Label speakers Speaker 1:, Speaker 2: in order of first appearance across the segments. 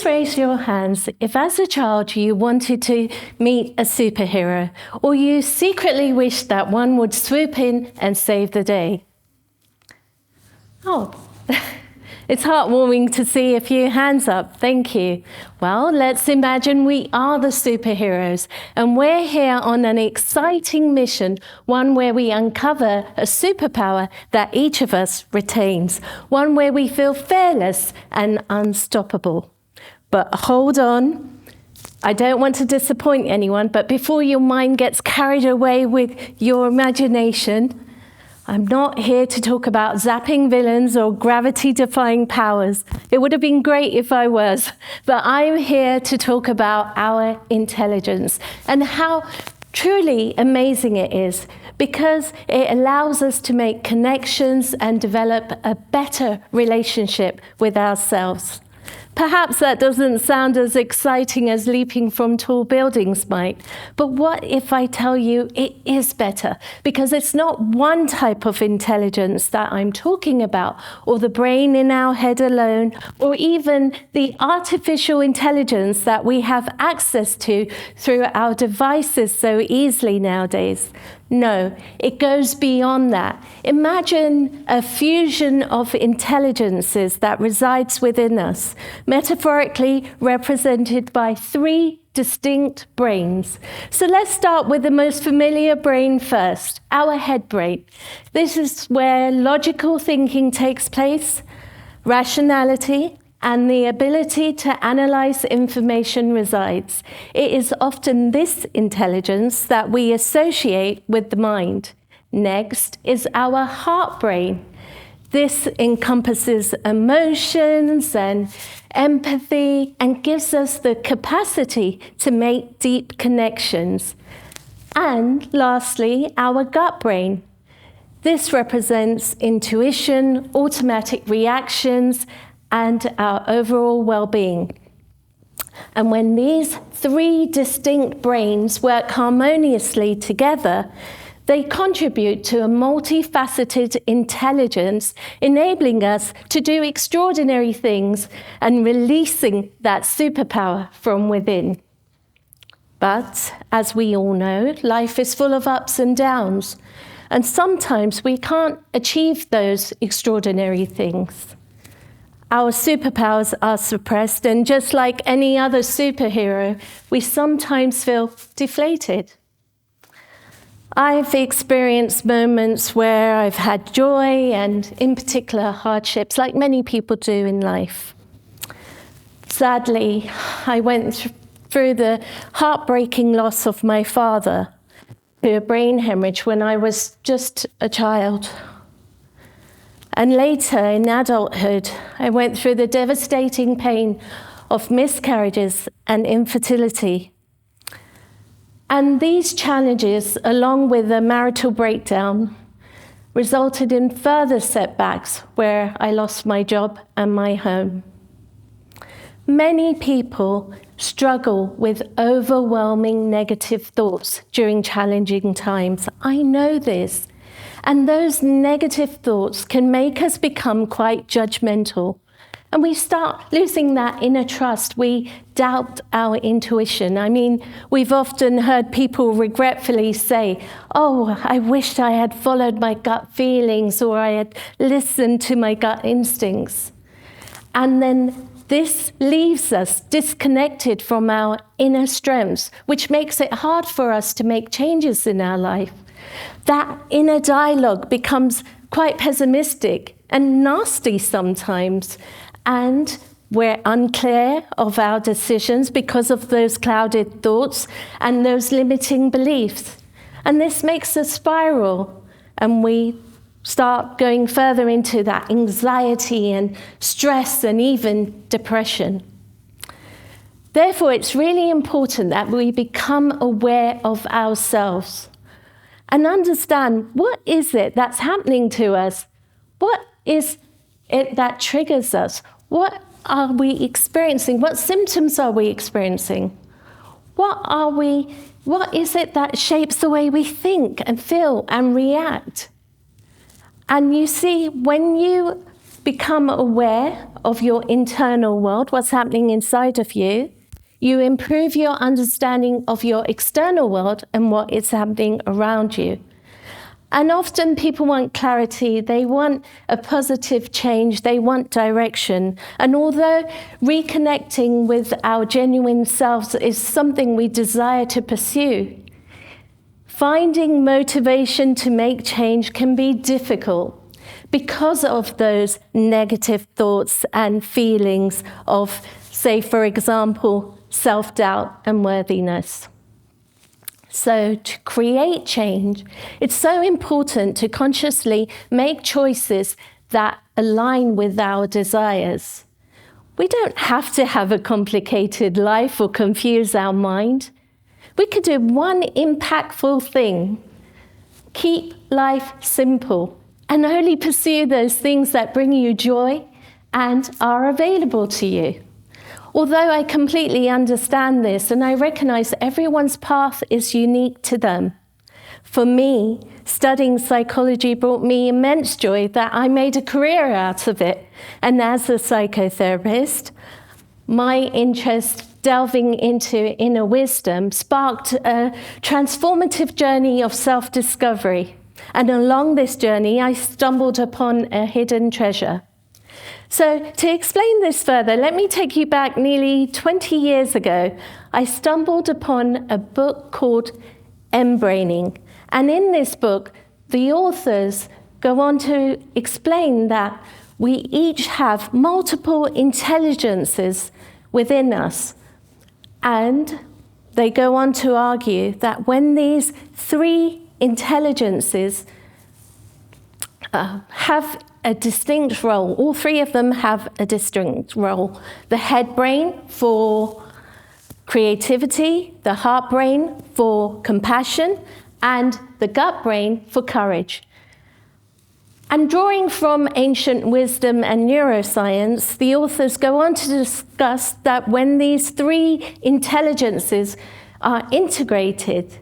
Speaker 1: Please raise your hands if as a child you wanted to meet a superhero, or you secretly wished that one would swoop in and save the day. Oh, it's heartwarming to see a few hands up. Thank you. Well, let's imagine we are the superheroes, and we're here on an exciting mission, one where we uncover a superpower that each of us retains, one where we feel fearless and unstoppable. But hold on. I don't want to disappoint anyone, but before your mind gets carried away with your imagination, I'm not here to talk about zapping villains or gravity-defying powers. It would have been great if I was, but I'm here to talk about our intelligence and how truly amazing it is, because it allows us to make connections and develop a better relationship with ourselves. Perhaps that doesn't sound as exciting as leaping from tall buildings might, but what if I tell you it is better? Because it's not one type of intelligence that I'm talking about, or the brain in our head alone, or even the artificial intelligence that we have access to through our devices so easily nowadays. No, it goes beyond that. Imagine a fusion of intelligences that resides within us, metaphorically represented by 3 distinct brains. So let's start with the most familiar brain first, our head brain. This is where logical thinking takes place, rationality, and the ability to analyze information resides. It is often this intelligence that we associate with the mind. Next is our heart brain. This encompasses emotions and empathy and gives us the capacity to make deep connections. And lastly, our gut brain. This represents intuition, automatic reactions, and our overall well-being. And when these 3 distinct brains work harmoniously together, they contribute to a multifaceted intelligence, enabling us to do extraordinary things and releasing that superpower from within. But as we all know, life is full of ups and downs, and sometimes we can't achieve those extraordinary things. Our superpowers are suppressed, and just like any other superhero, we sometimes feel deflated. I've experienced moments where I've had joy and, in particular, hardships, like many people do in life. Sadly, I went through the heartbreaking loss of my father to a brain hemorrhage when I was just a child. And later, in adulthood, I went through the devastating pain of miscarriages and infertility. And these challenges, along with a marital breakdown, resulted in further setbacks where I lost my job and my home. Many people struggle with overwhelming negative thoughts during challenging times. I know this. And those negative thoughts can make us become quite judgmental. And we start losing that inner trust. We doubt our intuition. I mean, we've often heard people regretfully say, "Oh, I wished I had followed my gut feelings, or I had listened to my gut instincts." And then this leaves us disconnected from our inner strengths, which makes it hard for us to make changes in our life. That inner dialogue becomes quite pessimistic and nasty sometimes, and we're unclear of our decisions because of those clouded thoughts and those limiting beliefs. And this makes a spiral, and we start going further into that anxiety and stress and even depression. Therefore, it's really important that we become aware of ourselves and understand, what is it that's happening to us? What is it that triggers us? What are we experiencing? What symptoms are we experiencing? What is it that shapes the way we think and feel and react? And you see, when you become aware of your internal world, what's happening inside of you. You improve your understanding of your external world and what is happening around you. And often people want clarity, they want a positive change, they want direction. And although reconnecting with our genuine selves is something we desire to pursue, finding motivation to make change can be difficult because of those negative thoughts and feelings of, say, for example, self-doubt and worthiness. So to create change, it's so important to consciously make choices that align with our desires. We don't have to have a complicated life or confuse our mind. We could do one impactful thing. Keep life simple and only pursue those things that bring you joy and are available to you. Although I completely understand this and I recognize everyone's path is unique to them. For me, studying psychology brought me immense joy that I made a career out of it. And as a psychotherapist, my interest delving into inner wisdom sparked a transformative journey of self-discovery. And along this journey, I stumbled upon a hidden treasure. So to explain this further, let me take you back nearly 20 years ago. I stumbled upon a book called Embraining. And in this book, the authors go on to explain that we each have multiple intelligences within us. And they go on to argue that when these three intelligences have a distinct role. All three of them have a distinct role. The head brain for creativity, the heart brain for compassion, and the gut brain for courage. And drawing from ancient wisdom and neuroscience, the authors go on to discuss that when these three intelligences are integrated,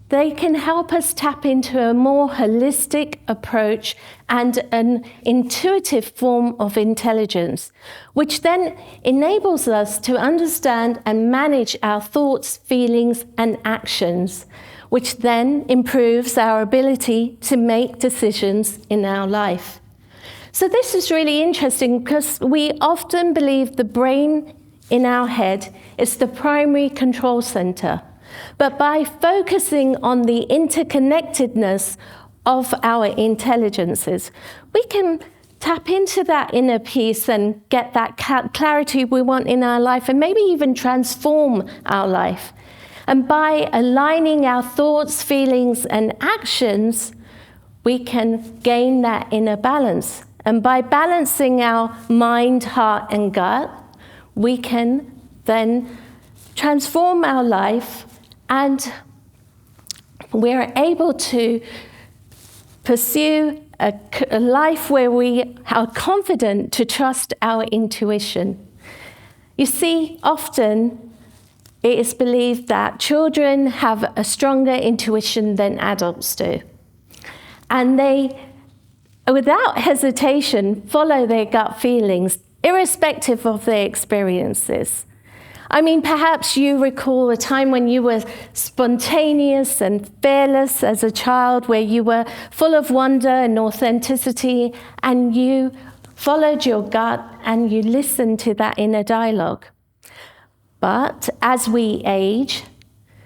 Speaker 1: they can help us tap into a more holistic approach and an intuitive form of intelligence, which then enables us to understand and manage our thoughts, feelings, and actions, which then improves our ability to make decisions in our life. So this is really interesting because we often believe the brain in our head is the primary control center. But by focusing on the interconnectedness of our intelligences, we can tap into that inner peace and get that clarity we want in our life and maybe even transform our life. And by aligning our thoughts, feelings, and actions, we can gain that inner balance. And by balancing our mind, heart, and gut, we can then transform our life. And we're able to pursue a life where we are confident to trust our intuition. You see, often it is believed that children have a stronger intuition than adults do. And they, without hesitation, follow their gut feelings, irrespective of their experiences. I mean, perhaps you recall a time when you were spontaneous and fearless as a child, where you were full of wonder and authenticity, and you followed your gut and you listened to that inner dialogue. But as we age,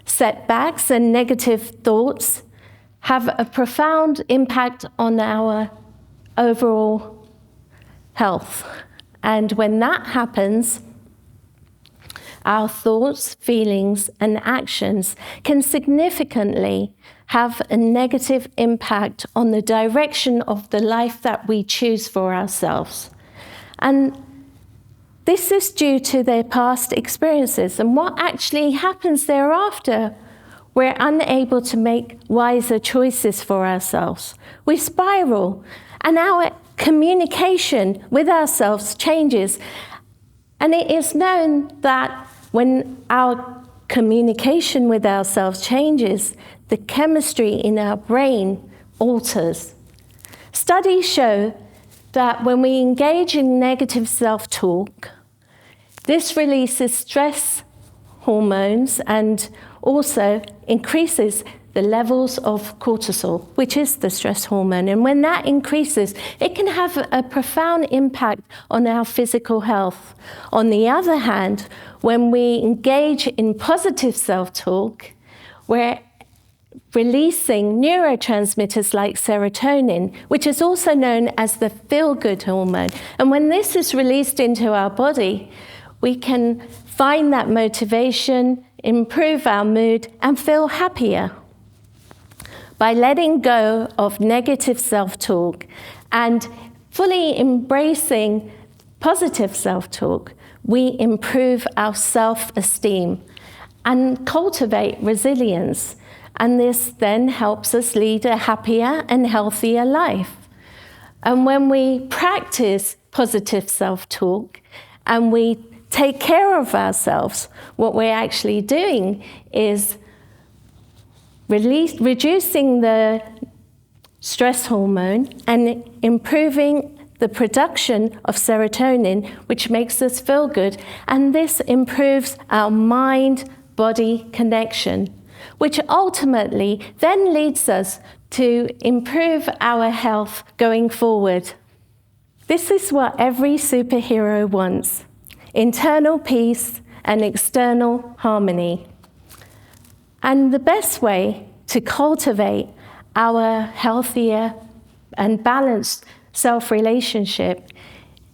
Speaker 1: setbacks and negative thoughts have a profound impact on our overall health. And when that happens, our thoughts, feelings, and actions can significantly have a negative impact on the direction of the life that we choose for ourselves. And this is due to their past experiences. And what actually happens thereafter, we're unable to make wiser choices for ourselves. We spiral, and our communication with ourselves changes. And it is known that when our communication with ourselves changes, the chemistry in our brain alters. Studies show that when we engage in negative self-talk, this releases stress hormones and also increases the levels of cortisol, which is the stress hormone. And when that increases, it can have a profound impact on our physical health. On the other hand, when we engage in positive self-talk, we're releasing neurotransmitters like serotonin, which is also known as the feel-good hormone. And when this is released into our body, we can find that motivation, improve our mood, and feel happier. By letting go of negative self-talk and fully embracing positive self-talk, we improve our self-esteem and cultivate resilience. And this then helps us lead a happier and healthier life. And when we practice positive self-talk and we take care of ourselves, what we're actually doing is reducing the stress hormone and improving the production of serotonin, which makes us feel good. And this improves our mind-body connection, which ultimately then leads us to improve our health going forward. This is what every superhero wants: internal peace and external harmony. And the best way to cultivate our healthier and balanced self-relationship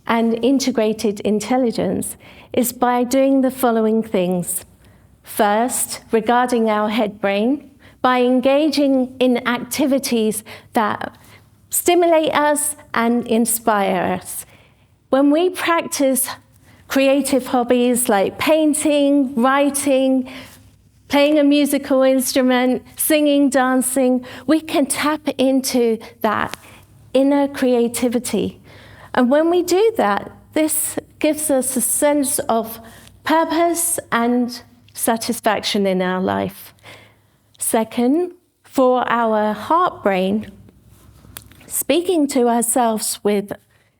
Speaker 1: and integrated intelligence is by doing the following things. First, regarding our head brain, by engaging in activities that stimulate us and inspire us. When we practice creative hobbies like painting, writing, playing a musical instrument, singing, dancing, we can tap into that inner creativity. And when we do that, this gives us a sense of purpose and satisfaction in our life. Second, for our heart brain, speaking to ourselves with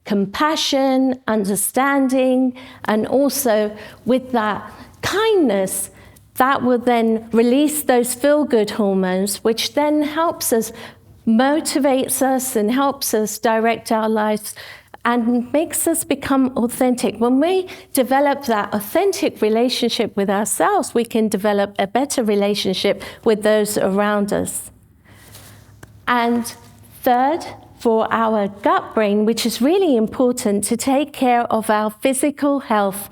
Speaker 1: compassion, understanding, and also with that kindness, that will then release those feel-good hormones, which then helps us, motivates us and helps us direct our lives and makes us become authentic. When we develop that authentic relationship with ourselves, we can develop a better relationship with those around us. And third, for our gut brain, which is really important to take care of our physical health.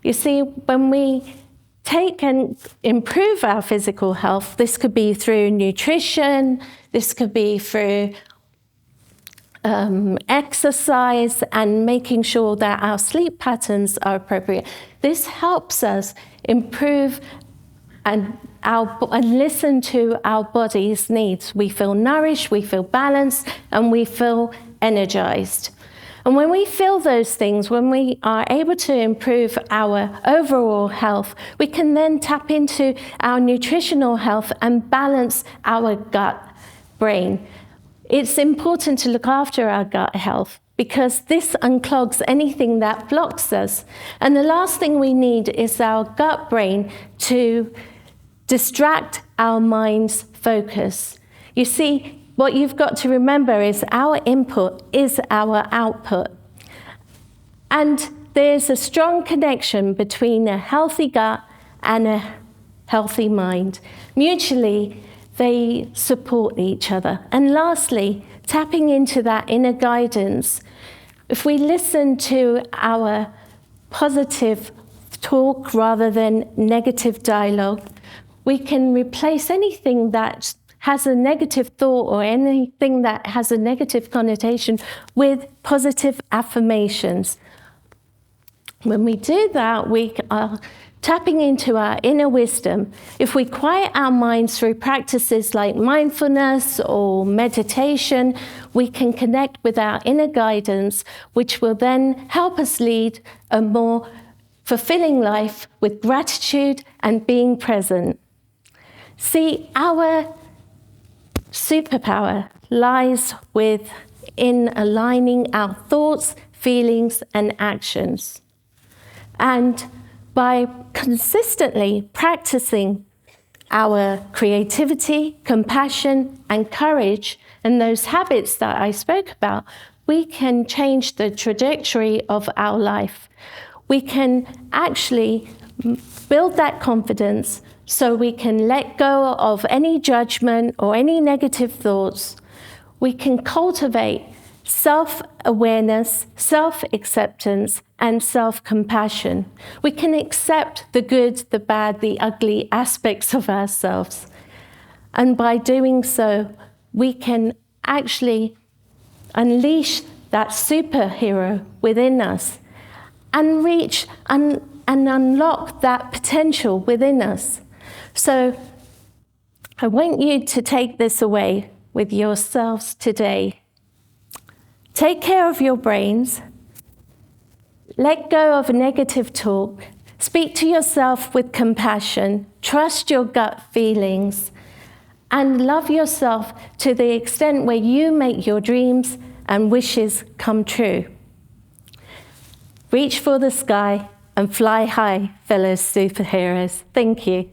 Speaker 1: You see, when we take and improve our physical health, this could be through nutrition, this could be through exercise and making sure that our sleep patterns are appropriate. This helps us improve and listen to our body's needs. We feel nourished, we feel balanced, and we feel energized. And when we feel those things, when we are able to improve our overall health, we can then tap into our nutritional health and balance our gut brain. It's important to look after our gut health because this unclogs anything that blocks us. And the last thing we need is our gut brain to distract our mind's focus. You see, what you've got to remember is our input is our output. And there's a strong connection between a healthy gut and a healthy mind. Mutually, they support each other. And lastly, tapping into that inner guidance. If we listen to our positive talk rather than negative dialogue, we can replace anything that has a negative thought or anything that has a negative connotation with positive affirmations. When we do that, we are tapping into our inner wisdom. If we quiet our minds through practices like mindfulness or meditation, we can connect with our inner guidance, which will then help us lead a more fulfilling life with gratitude and being present. See, our superpower lies in aligning our thoughts, feelings, and actions. And by consistently practicing our creativity, compassion, and courage, and those habits that I spoke about, we can change the trajectory of our life. We can actually build that confidence so we can let go of any judgment or any negative thoughts. We can cultivate self-awareness, self-acceptance, and self-compassion. We can accept the good, the bad, the ugly aspects of ourselves. And by doing so, we can actually unleash that superhero within us and reach and unlock that potential within us. So I want you to take this away with yourselves today. Take care of your brains. Let go of negative talk. Speak to yourself with compassion. Trust your gut feelings. And love yourself to the extent where you make your dreams and wishes come true. Reach for the sky and fly high, fellow superheroes. Thank you.